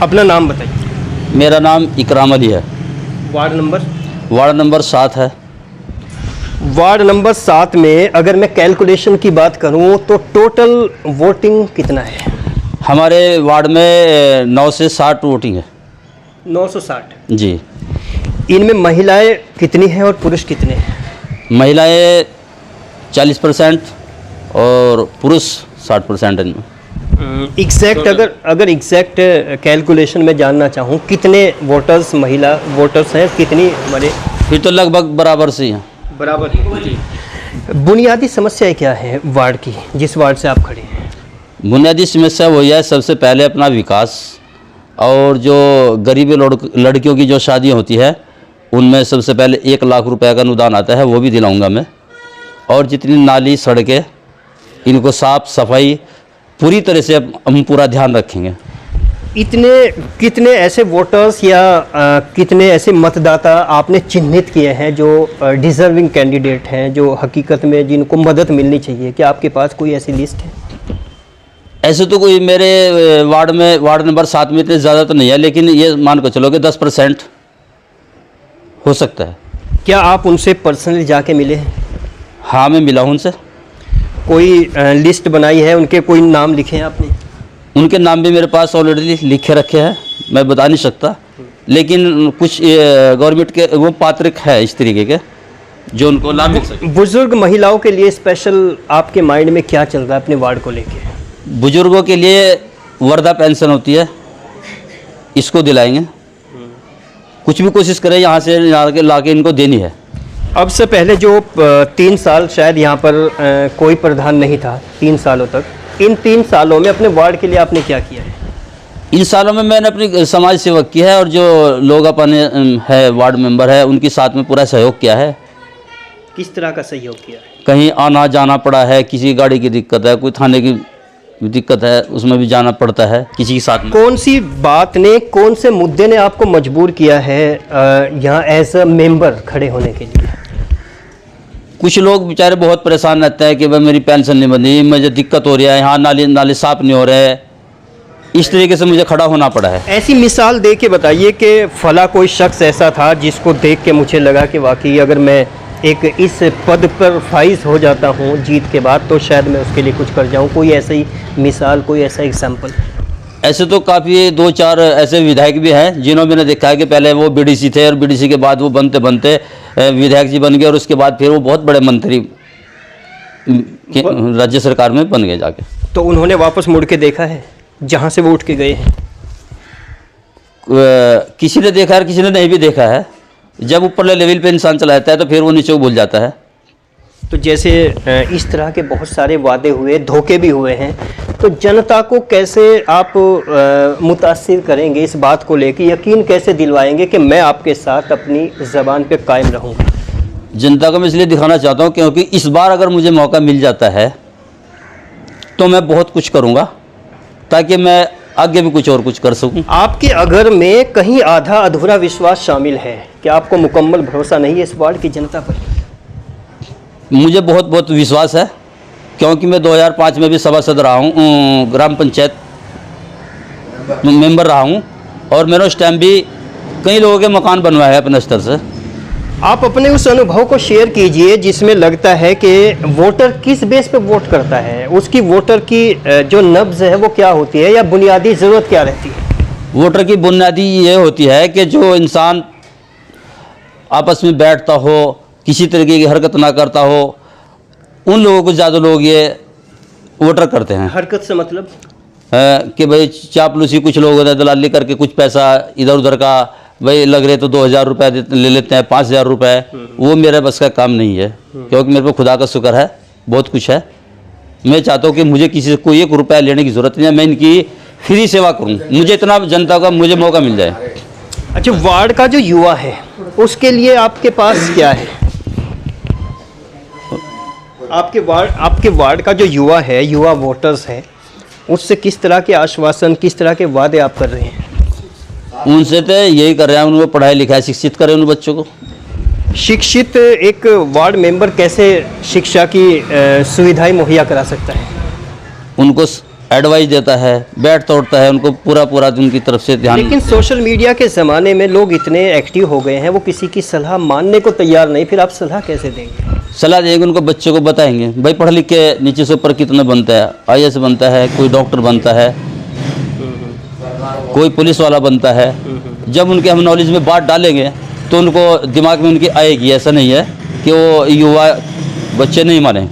अपना नाम बताइए। मेरा नाम इकराम अली है। Ward number? वार्ड नंबर 7 है। वार्ड नंबर 7 में अगर मैं कैलकुलेशन की बात करूं तो टोटल वोटिंग कितना है? हमारे वार्ड में 9 से 60 वोटिंग है। 960 जी। इनमें महिलाएं कितनी हैं और पुरुष कितने हैं? महिलाएं 40% और पुरुष 60% इनमें। एग्जैक्ट अगर एग्जैक्ट कैलकुलेशन में जानना चाहूँ कितने वोटर्स महिला वोटर्स हैं, कितनी हमारे? फिर तो लगभग बराबर से ही हैं। बराबर जी। बुनियादी समस्याएं क्या है वार्ड की, जिस वार्ड से आप खड़े हैं? बुनियादी समस्या वही है, सबसे पहले अपना विकास, और जो गरीब लड़कियों की जो शादी होती है उनमें सबसे पहले 1 लाख रुपए का अनुदान आता है, वो भी दिलाऊंगा मैं। और जितनी नाली सड़कें इनको साफ सफाई पूरी तरह से हम पूरा ध्यान रखेंगे। कितने ऐसे वोटर्स या कितने ऐसे मतदाता आपने चिन्हित किए हैं जो डिजर्विंग कैंडिडेट हैं, जो हकीकत में जिनको मदद मिलनी चाहिए? क्या आपके पास कोई ऐसी लिस्ट है? ऐसे तो कोई मेरे वार्ड नंबर 7 में इतने ज़्यादा तो नहीं है, लेकिन ये मान कर चलो कि 10% हो सकता है। क्या आप उनसे पर्सनली जाके मिले हैं? हाँ, मैं मिला हूँ उनसे। कोई लिस्ट बनाई है, उनके कोई नाम लिखे हैं आपने? उनके नाम भी मेरे पास ऑलरेडी लिखे रखे हैं, मैं बता नहीं सकता, लेकिन कुछ गवर्नमेंट के वो पात्रक है इस तरीके के जो उनको लाभ मिल सके। बुजुर्ग महिलाओं के लिए स्पेशल आपके माइंड में क्या चल रहा है अपने वार्ड को लेके? बुजुर्गों के लिए वृद्धा पेंशन होती है, इसको दिलाएंगे। कुछ भी कोशिश करें यहाँ से ला के इनको देनी है। अब से पहले जो 3 साल शायद यहाँ पर कोई प्रधान नहीं था, 3 सालों तक, इन 3 सालों में अपने वार्ड के लिए आपने क्या किया है? इन सालों में मैंने अपनी समाज सेवा की है, और जो लोग अपने है वार्ड मेंबर है उनके साथ में पूरा सहयोग किया है। किस तरह का सहयोग किया है? कहीं आना जाना पड़ा है, किसी गाड़ी की दिक्कत है, कोई थाने की दिक्कत है, उसमें भी जाना पड़ता है किसी के साथ में। कौन सी बात ने, कौन से मुद्दे ने आपको मजबूर किया है यहाँ एज अ मेंबर खड़े होने के लिए? कुछ लोग बेचारे बहुत परेशान रहते हैं कि भाई मेरी पेंशन नहीं बनी, मुझे दिक्कत हो रही है, यहाँ नाले साफ नहीं हो रहे, इस तरीके से मुझे खड़ा होना पड़ा है। ऐसी मिसाल दे के बताइए कि फला कोई शख्स ऐसा था जिसको देख के मुझे लगा कि वाकई अगर मैं एक इस पद पर फाइज हो जाता हूँ जीत के बाद तो शायद मैं उसके लिए कुछ कर जाऊँ। कोई ऐसी मिसाल, कोई ऐसा एग्जाम्पल? ऐसे तो काफ़ी 2-4 ऐसे विधायक भी हैं जिन्हों मैंने देखा है कि पहले वो बीडीसी थे और बीडीसी के बाद वो बनते बनते विधायक जी बन गए, और उसके बाद फिर वो बहुत बड़े मंत्री राज्य सरकार में बन गए जाके। तो उन्होंने वापस मुड़ के देखा है जहाँ से वो उठ के गए हैं? किसी ने देखा है, किसी ने नहीं भी देखा है। जब ऊपर लेवल पे इंसान चला जाता है तो फिर वो नीचे भूल जाता है। तो जैसे इस तरह के बहुत सारे वादे हुए, धोखे भी हुए हैं, तो जनता को कैसे आप मुतासिर करेंगे इस बात को लेकर? यकीन कैसे दिलवाएंगे कि मैं आपके साथ अपनी ज़बान पे कायम रहूँगा? जनता को मैं इसलिए दिखाना चाहता हूँ क्योंकि इस बार अगर मुझे मौका मिल जाता है तो मैं बहुत कुछ करूँगा ताकि मैं आगे भी कुछ और कुछ कर सकूँ। आपके अगर में कहीं आधा अधूरा विश्वास शामिल है? क्या आपको मुकम्मल भरोसा नहीं है इस वार्ड की जनता पर? मुझे बहुत विश्वास है, क्योंकि मैं 2005 में भी सभासद रहा हूँ, ग्राम पंचायत मेंबर रहा हूँ, और मैंने उस टाइम भी कई लोगों के मकान बनवाए हैं अपने स्तर से। आप अपने उस अनुभव को शेयर कीजिए जिसमें लगता है कि वोटर किस बेस पे वोट करता है, उसकी वोटर की जो नब्ज़ है वो क्या होती है, या बुनियादी ज़रूरत क्या रहती है? वोटर की बुनियादी ये होती है कि जो इंसान आपस में बैठता हो, किसी तरीके की हरकत ना करता हो, उन लोगों को ज़्यादा लोग ये वोटर करते हैं। हरकत से मतलब कि भाई चापलूसी कुछ लोग होते हैं, दलाली करके कुछ पैसा इधर उधर का, भाई लग रहे तो 2000 रुपये ले लेते हैं, 5000 रुपये। वो मेरे बस का काम नहीं है, क्योंकि मेरे को खुदा का शुक्र है बहुत कुछ है। मैं चाहता हूँ कि मुझे किसी से कोई 1 रुपया लेने की ज़रूरत नहीं है, मैं इनकी फ्री सेवा करूँ, मुझे इतना जनता का मुझे मौका मिल जाए। अच्छा, वार्ड का जो युवा है उसके लिए आपके पास क्या है? आपके वार्ड का जो युवा है, युवा वोटर्स है, उससे किस तरह के आश्वासन, किस तरह के वादे आप कर रहे हैं? उनसे तो यही कर रहे हैं, उनको पढ़ाई लिखाई शिक्षित करें उन बच्चों को। शिक्षित एक वार्ड मेंबर कैसे शिक्षा की सुविधाएं मुहैया करा सकता है? उनको एडवाइस देता है, बैठ तोड़ता है, उनको पूरा उनकी तरफ से ध्यान। लेकिन सोशल मीडिया के ज़माने में लोग इतने एक्टिव हो गए हैं, वो किसी की सलाह मानने को तैयार नहीं, फिर आप सलाह कैसे देंगे? सलाह देंगे, उनको बच्चे को बताएंगे भाई पढ़ लिख के नीचे से ऊपर कितना बनता है, IAS बनता है, कोई डॉक्टर बनता है, कोई पुलिस वाला बनता है। जब उनके हम नॉलेज में बात डालेंगे तो उनको दिमाग में उनकी आएगी। ऐसा नहीं है कि वो युवा बच्चे नहीं माने।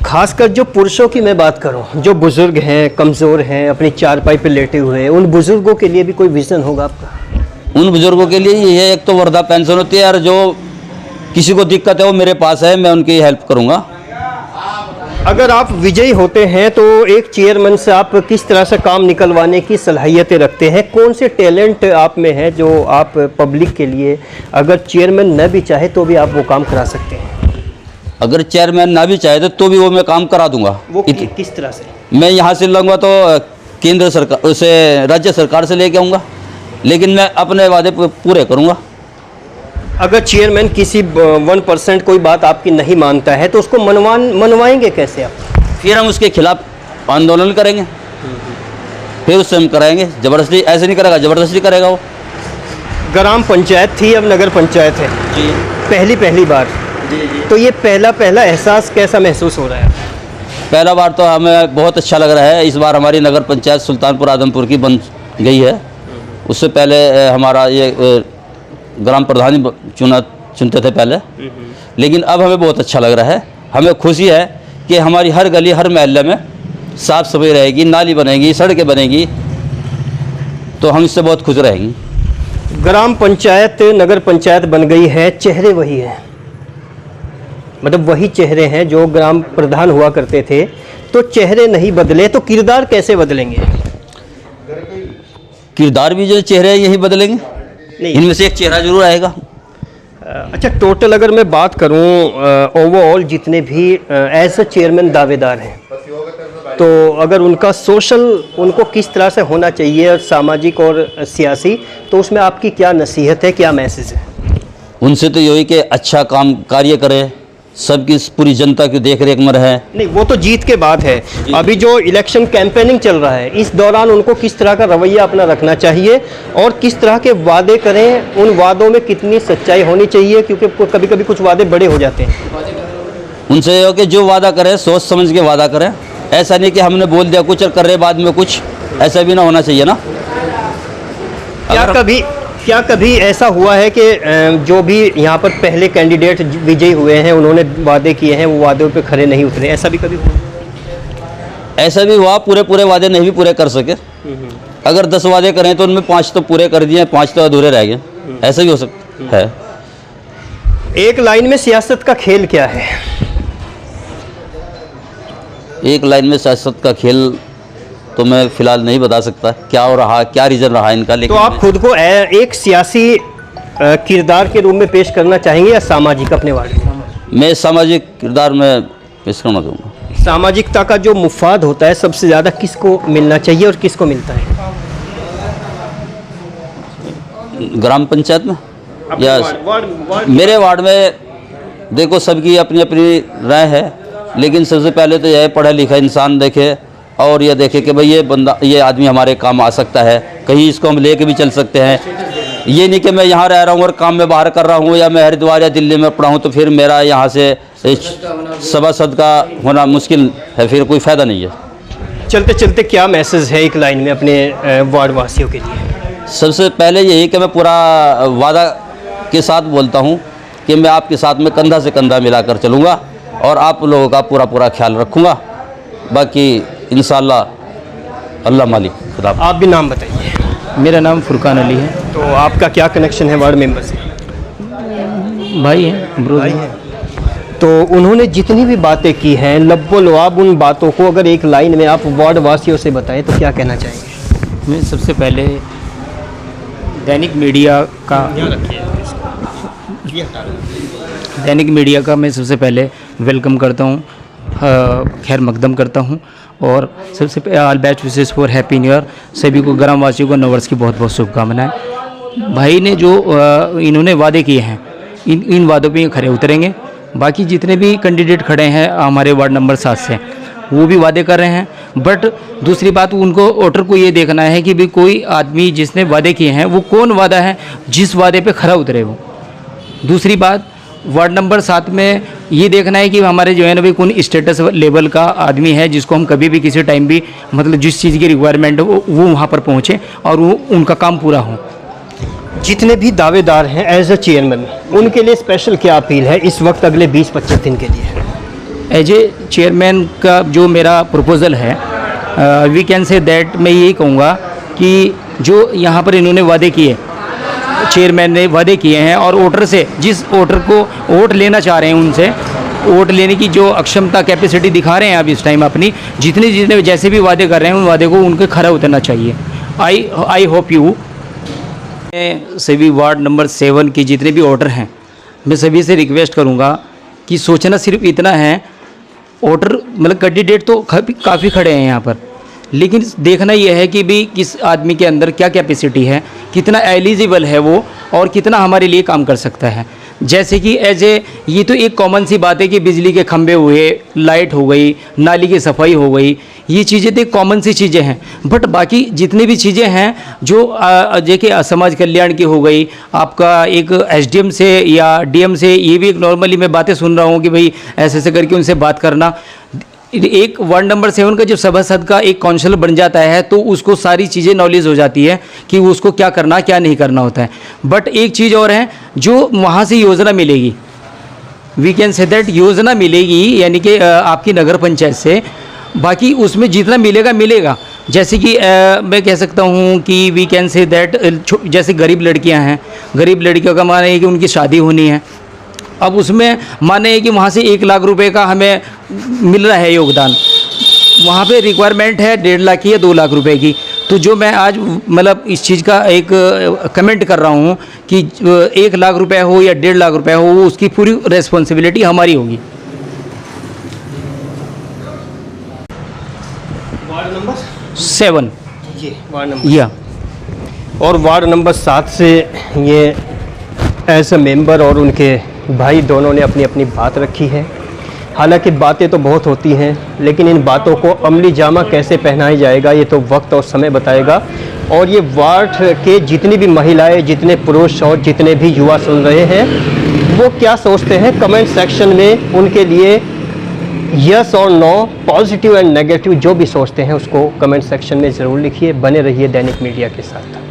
खासकर जो पुरुषों की मैं बात करूं, जो बुज़ुर्ग हैं, कमज़ोर हैं, अपनी चारपाई पे लेटे हुए हैं, उन बुज़ुर्गों के लिए भी कोई विज़न होगा आपका? उन बुजुर्गों के लिए ये है, एक तो वृद्धा पेंशन होती है, और जो किसी को दिक्कत है वो मेरे पास है, मैं उनकी हेल्प करूँगा। अगर आप विजयी होते हैं तो एक चेयरमैन से आप किस तरह से काम निकलवाने की सलाहियतें रखते हैं? कौन से टैलेंट आप में है जो आप पब्लिक के लिए, अगर चेयरमैन न भी चाहे तो भी आप वो काम करा सकते हैं? अगर चेयरमैन ना भी चाहे तो भी वो मैं काम करा दूंगा। वो किस तरह से? मैं यहाँ से लूँगा तो केंद्र सरकार उसे राज्य सरकार से लेके आऊँगा, लेकिन मैं अपने वादे पूरे करूँगा। अगर चेयरमैन किसी 1% कोई बात आपकी नहीं मानता है तो उसको मनवाएंगे कैसे आप? फिर हम उसके खिलाफ आंदोलन करेंगे, फिर उससे हम कराएंगे। ज़बरदस्ती ऐसे नहीं करेगा, ज़बरदस्ती करेगा वो। ग्राम पंचायत थी, अब नगर पंचायत है जी, पहली बार। जी। तो ये पहला एहसास कैसा महसूस हो रहा है? पहला बार तो हमें बहुत अच्छा लग रहा है। इस बार हमारी नगर पंचायत सुल्तानपुर आदमपुर की बन गई है। उससे पहले हमारा ये ग्राम प्रधान ही चुनते थे पहले, लेकिन अब हमें बहुत अच्छा लग रहा है। हमें खुशी है कि हमारी हर गली हर मोहल्ले में साफ़ सफाई रहेगी, नाली बनेगी, सड़कें बनेगी, तो हम इससे बहुत खुश रहेंगे। ग्राम पंचायत नगर पंचायत बन गई है, चेहरे वही हैं, मतलब वही चेहरे हैं जो ग्राम प्रधान हुआ करते थे। तो चेहरे नहीं बदले तो किरदार कैसे बदलेंगे? किरदार भी जो चेहरे हैं यही बदलेंगे, नहीं। इनमें से एक चेहरा जरूर आएगा। अच्छा, टोटल अगर मैं बात करूं ओवरऑल जितने भी एज अ चेयरमैन दावेदार हैं, तो अगर उनका सोशल उनको किस तरह से होना चाहिए, सामाजिक और सियासी, तो उसमें आपकी क्या नसीहत है, क्या मैसेज है? उनसे तो यही कि अच्छा काम कार्य करे, सबकी पूरी जनता की देख रेख में रहे। नहीं, वो तो जीत के बाद है। अभी जो इलेक्शन कैंपेनिंग चल रहा है, इस दौरान उनको किस तरह का रवैया अपना रखना चाहिए और किस तरह के वादे करें, उन वादों में कितनी सच्चाई होनी चाहिए, क्योंकि कभी कभी कुछ वादे बड़े हो जाते हैं। उनसे ये हो कि जो वादा करें सोच समझ के वादा करें। ऐसा नहीं कि हमने बोल दिया कुछ और कर रहे बाद में कुछ, ऐसा भी ना होना चाहिए ना। क्या कभी ऐसा हुआ है कि जो भी यहाँ पर पहले कैंडिडेट विजयी हुए हैं, उन्होंने वादे किए हैं, वो वादों पे खरे नहीं उतरे? ऐसा भी कभी हुआ? ऐसा भी हुआ, पूरे वादे नहीं भी पूरे कर सके। अगर 10 वादे करें तो उनमें 5 तो पूरे कर दिए, 5 तो अधूरे रह गए। ऐसा भी हो सकता है। एक लाइन में सियासत का खेल क्या है? एक लाइन में सियासत का खेल तो मैं फिलहाल नहीं बता सकता क्या हो रहा, क्या रीजन रहा इनका। लेकिन तो आप खुद को एक सियासी किरदार के रूप में पेश करना चाहेंगे या सामाजिक अपने वार्ड में? मैं सामाजिक किरदार में पेश करना चाहूँगा। सामाजिकता का जो मुफाद होता है सबसे ज़्यादा किसको मिलना चाहिए और किसको मिलता है? ग्राम पंचायत में या मेरे वार्ड में देखो, सबकी अपनी अपनी राय है, लेकिन सबसे पहले तो यह पढ़ा लिखा इंसान देखे और ये देखे कि भाई ये आदमी हमारे काम आ सकता है, कहीं इसको हम लेके भी चल सकते हैं। ये नहीं कि मैं यहाँ रह रहा हूँ और काम में बाहर कर रहा हूँ, या मैं हरिद्वार या दिल्ली में पढ़ा हूँ तो फिर मेरा यहाँ से सभासद का होना मुश्किल है, फिर कोई फ़ायदा नहीं है। चलते चलते क्या मैसेज है एक लाइन में अपने वार्ड वासियों के लिए? सबसे पहले यही कि मैं पूरा वादा के साथ बोलता हूँ कि मैं आपके साथ में कंधा से कंधा मिलाकर चलूँगा और आप लोगों का पूरा ख्याल रखूँगा। बाकी इंशाअल्लाह अल्लाह मालिक खुदा। आप भी नाम बताइए। मेरा नाम फुरकान अली है। तो आपका क्या कनेक्शन है वार्ड मेंबर से? भाई हैं, भाई हैं। तो उन्होंने जितनी भी बातें की हैं, लब्बो लवाब उन बातों को अगर एक लाइन में आप वार्ड वासियों से बताएं तो क्या कहना चाहेंगे? मैं सबसे पहले दैनिक मीडिया का मैं सबसे पहले वेलकम करता हूँ, खैर मकदम करता हूँ। और सबसे पहले all batch wishes for happy new year. सभी को ग्राम वासियों को नववर्ष की बहुत बहुत शुभकामनाएं। भाई ने जो इन्होंने वादे किए हैं, इन वादों पे ये खरे उतरेंगे। बाकी जितने भी कैंडिडेट खड़े हैं हमारे वार्ड नंबर 7 से, वो भी वादे कर रहे हैं, बट दूसरी बात उनको वोटर को ये देखना है कि भाई कोई आदमी जिसने वादे किए हैं वो कौन वादा है जिस वादे पे खरा उतरे वो। दूसरी बात वार्ड नंबर 7 में ये देखना है कि हमारे जो है ना भाई कौन स्टेटस लेवल का आदमी है जिसको हम कभी भी किसी टाइम भी मतलब जिस चीज़ की रिक्वायरमेंट हो वो वहाँ पर पहुँचे और वो उनका काम पूरा हो। जितने भी दावेदार हैं एज अ चेयरमैन, उनके लिए स्पेशल क्या अपील है इस वक्त अगले 20-25 दिन के लिए? एज ए चेयरमैन का जो मेरा प्रपोज़ल है, वी कैन से दैट मैं यही कहूँगा कि जो यहाँ पर इन्होंने वादे किए, चेयरमैन ने वादे किए हैं और वोटर से जिस वोटर को वोट लेना चाह रहे हैं उनसे वोट लेने की जो अक्षमता कैपेसिटी दिखा रहे हैं अब इस टाइम अपनी, जितने जैसे भी वादे कर रहे हैं उन वादे को उनके खरा उतरना चाहिए। आई होप यू सभी वार्ड नंबर 7 के जितने भी वोटर हैं मैं सभी से रिक्वेस्ट करूंगा कि सोचना सिर्फ इतना है, वोटर मतलब कैंडिडेट तो काफ़ी खड़े हैं यहाँ पर, लेकिन देखना यह है कि भी किस आदमी के अंदर क्या कैपेसिटी है, कितना एलिजिबल है वो और कितना हमारे लिए काम कर सकता है। जैसे कि ये तो एक कॉमन सी बात है कि बिजली के खंभे हुए, लाइट हो गई, नाली की सफाई हो गई, ये चीज़ें तो कॉमन सी चीज़ें हैं, बट बाकी जितनी भी चीज़ें हैं जो देखिए समाज कल्याण की हो गई, आपका एक एसडीएम से या डीएम से, ये भी एक नॉर्मली मैं बातें सुन रहा हूँ कि भाई ऐसे करके उनसे बात करना। एक वार्ड नंबर 7 का जब सभासद का एक काउंसलर बन जाता है तो उसको सारी चीज़ें नॉलेज हो जाती है कि उसको क्या करना क्या नहीं करना होता है। बट एक चीज़ और है, जो वहाँ से योजना मिलेगी, वी कैन से दैट योजना मिलेगी यानी कि आपकी नगर पंचायत से, बाकी उसमें जितना मिलेगा। जैसे कि मैं कह सकता हूँ कि वी कैन से दैट जैसे गरीब लड़कियाँ हैं, गरीब लड़कियों का माना है कि उनकी शादी होनी है, अब उसमें माने कि वहाँ से 1 लाख रुपए का हमें मिल रहा है योगदान, वहाँ पे रिक्वायरमेंट है 1.5 लाख की या 2 लाख रुपए की। तो जो मैं आज मतलब इस चीज़ का एक कमेंट कर रहा हूँ कि 1 लाख रुपए हो या 1.5 लाख रुपए हो, वो उसकी पूरी रेस्पॉन्सिबिलिटी हमारी होगी। वार्ड नंबर 7 ये वार्ड नंबर या और वार्ड नंबर 7 से ये एज अ मेंबर और उनके भाई दोनों ने अपनी अपनी बात रखी है। हालांकि बातें तो बहुत होती हैं, लेकिन इन बातों को अमली जामा कैसे पहनाया जाएगा ये तो वक्त और समय बताएगा। और ये वार्ड के जितनी भी महिलाएं, जितने पुरुष और जितने भी युवा सुन रहे हैं वो क्या सोचते हैं, कमेंट सेक्शन में उनके लिए यस और नो, पॉजिटिव एंड नेगेटिव जो भी सोचते हैं उसको कमेंट सेक्शन में ज़रूर लिखिए। बने रहिए दैनिक मीडिया के साथ।